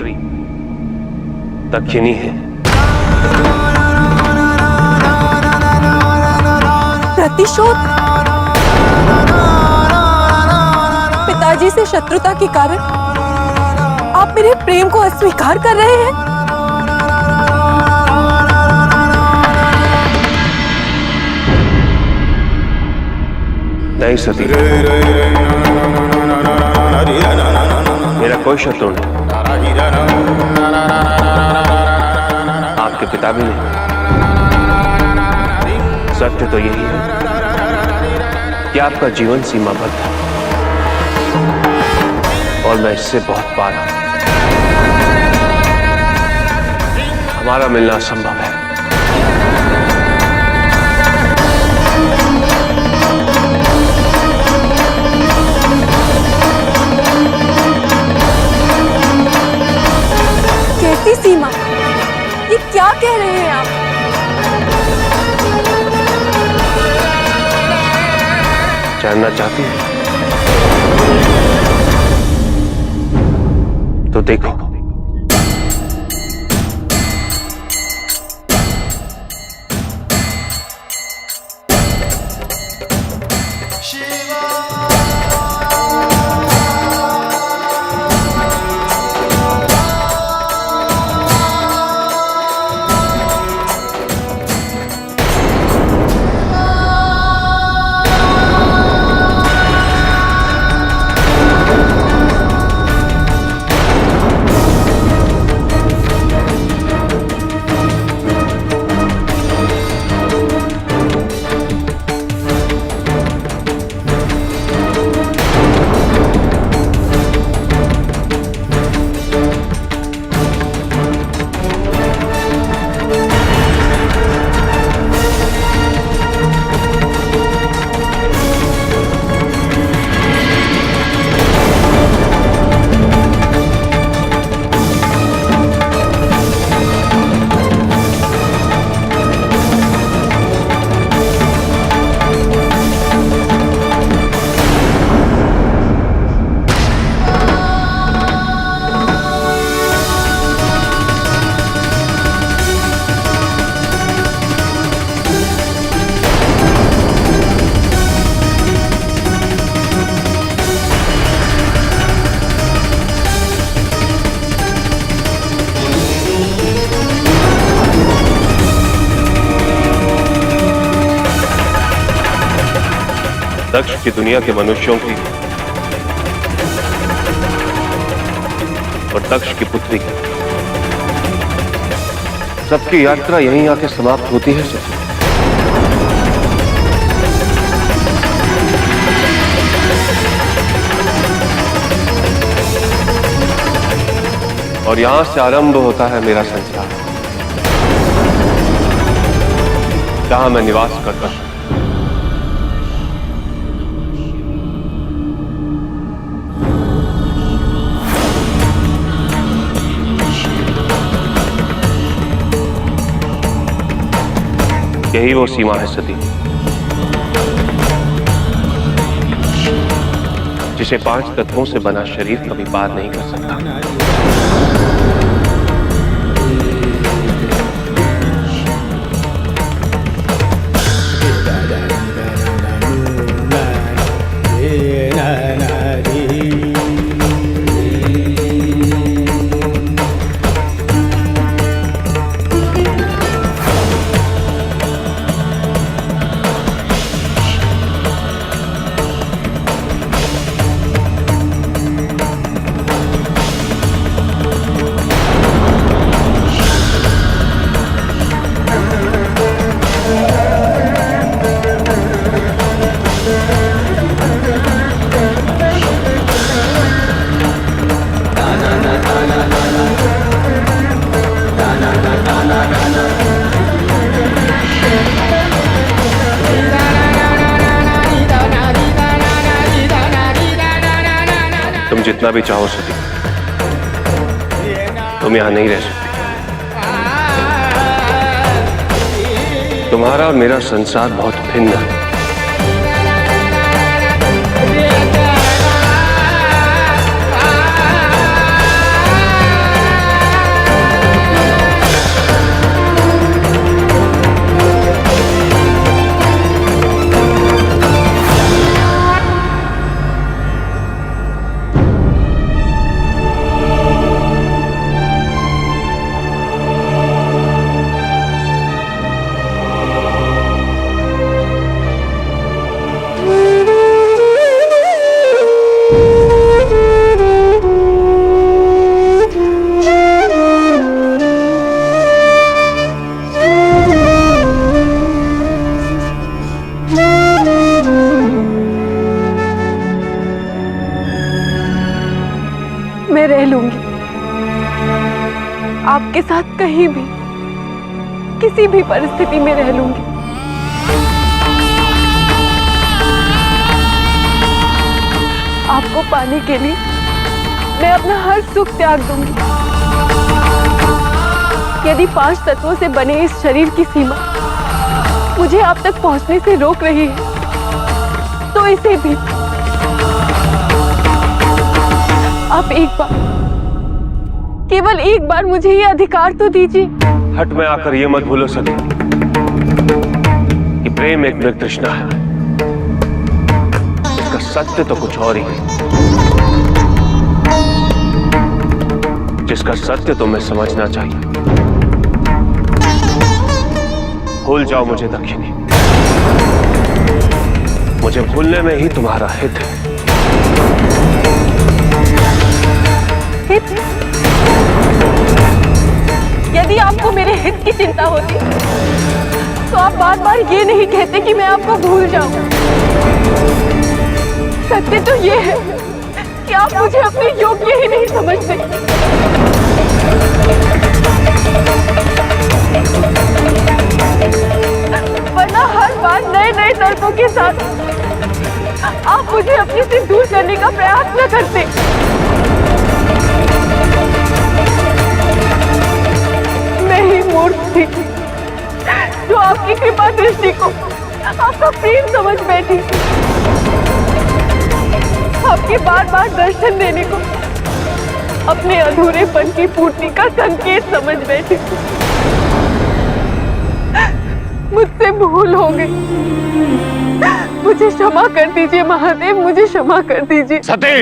दक्षिणी हैं। प्रतिशोध? पिताजी से शत्रुता के कारण आप मेरे प्रेम को अस्वीकार कर रहे हैं? नहीं सती, मेरा कोई शत्रु नहीं, आपके पिता भी नहीं। सत्य तो यही है कि आपका जीवन सीमाबद्ध है और मैं इससे बहुत पार हूं। हमारा मिलना संभव है। सीमा, ये क्या कह रहे हैं आप? जानना चाहती हैं? तो देखो। दक्ष की दुनिया के मनुष्यों की और दक्ष की पुत्री की सबकी यात्रा यहीं आके समाप्त होती है सर। और यहां से आरंभ होता है मेरा संसार, जहां मैं निवास करता हूं। यही वो सीमा है सती, जिसे 5 तत्वों से बना शरीर कभी पार नहीं कर सकता। तुम जितना भी चाहो सती, तुम यहां नहीं रह सकते। तुम्हारा और मेरा संसार बहुत भिन्न है। मैं रह लूंगी आपके साथ, कहीं भी किसी भी परिस्थिति में रह लूंगी। आपको पाने के लिए मैं अपना हर सुख त्याग दूंगी। यदि 5 तत्वों से बने इस शरीर की सीमा मुझे आप तक पहुंचने से रोक रही है, तो इसे भी आप एक बार, केवल एक बार मुझे ये अधिकार तो दीजिए। हट में आकर ये मत भूलो सती कि प्रेम एक मृग तृष्णा है, इसका सत्य तो कुछ और ही है, जिसका सत्य तुम्हें समझना चाहिए। भूल जाओ मुझे दक्षिणी, मुझे भूलने में ही तुम्हारा हित है। हित? यदि आपको मेरे हित की चिंता होती तो आप बार बार ये नहीं कहते कि मैं आपको भूल जाऊं। सत्य तो ये है कि आप मुझे अपने योग्य ही नहीं समझते। वरना हर बार नए नए तर्कों के साथ आप मुझे अपने से दूर करने का प्रयास न करते। मैं ही मूर्ख थी जो आपकी कृपा दृष्टि को आपका प्रेम समझ बैठी, आपके बार बार दर्शन देने को अपने अधूरेपन की पूर्ति का संकेत समझ बैठी। मुझसे भूल हो गई, मुझे क्षमा कर दीजिए महादेव, मुझे क्षमा कर दीजिए। सती!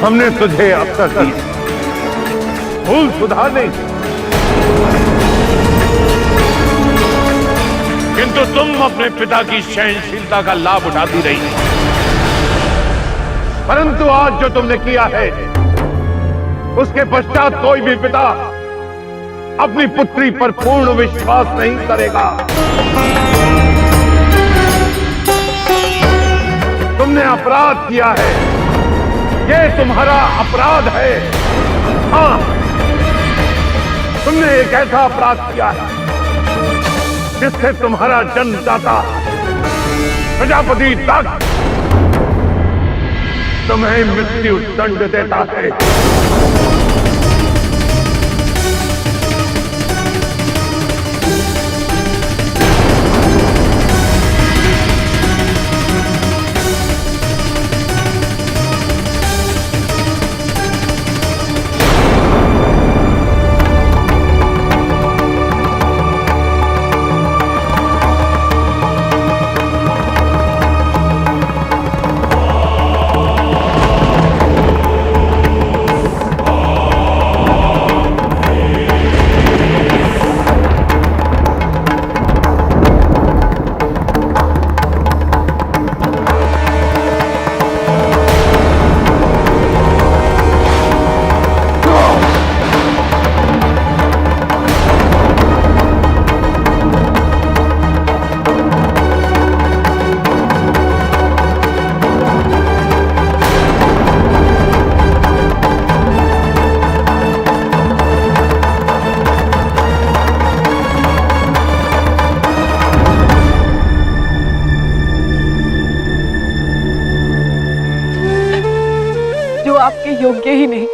हमने तुझे अवसर दी, भूल सुधारने, किंतु तुम अपने पिता की सहनशीलता का लाभ उठाती रही। परंतु आज जो तुमने किया है, उसके पश्चात कोई भी पिता अपनी पुत्री पर पूर्ण विश्वास नहीं करेगा। तुमने अपराध किया है, ये तुम्हारा अपराध है। हाँ, तुमने एक ऐसा अपराध किया है जिससे तुम्हारा जन्मदाता प्रजापति दक्ष तुम्हें मृत्यु दंड देता है। आपके योग्य ही नहीं,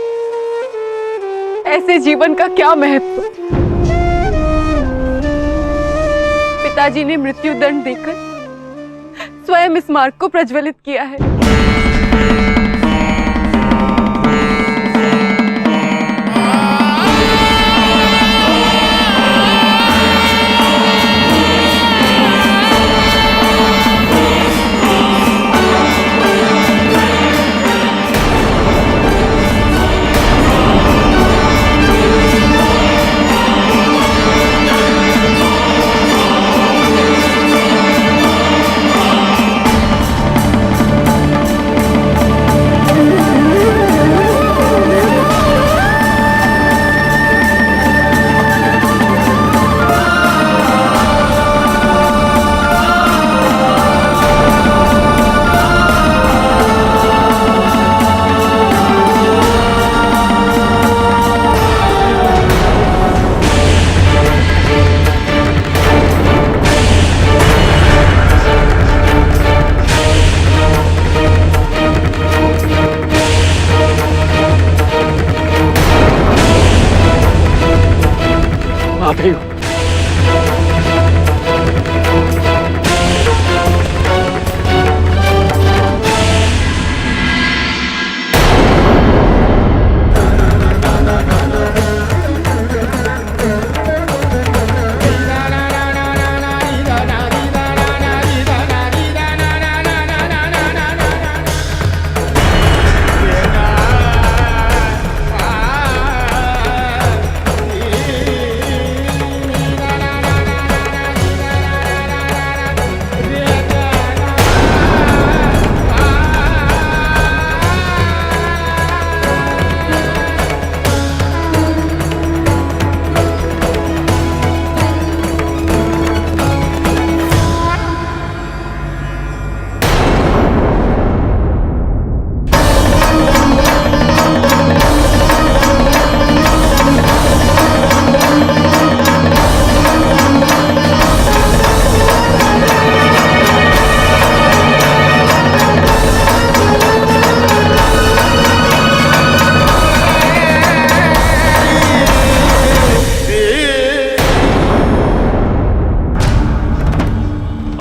ऐसे जीवन का क्या महत्व। पिताजी ने मृत्यु दंड देकर स्वयं इस मार्ग को प्रज्वलित किया है। महादेव,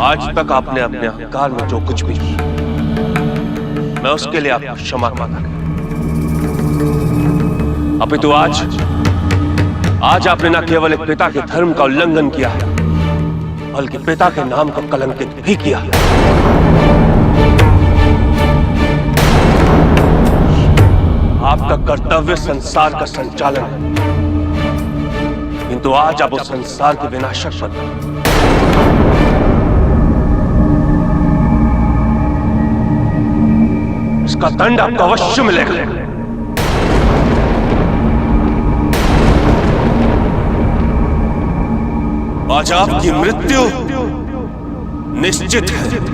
आज तक आपने अपने अहंकार में जो कुछ भी किया, मैं उसके लिए आपको क्षमा मांगा। अपितु आज आपने न केवल एक पिता के धर्म का उल्लंघन किया है, बल्कि पिता के नाम को कलंकित भी किया है। आपका कर्तव्य संसार का संचालन है, किंतु आज आप उस संसार के विनाशक बने। इसका दंड आपको अवश्य मिलेगा। आज आपकी मृत्यु निश्चित है।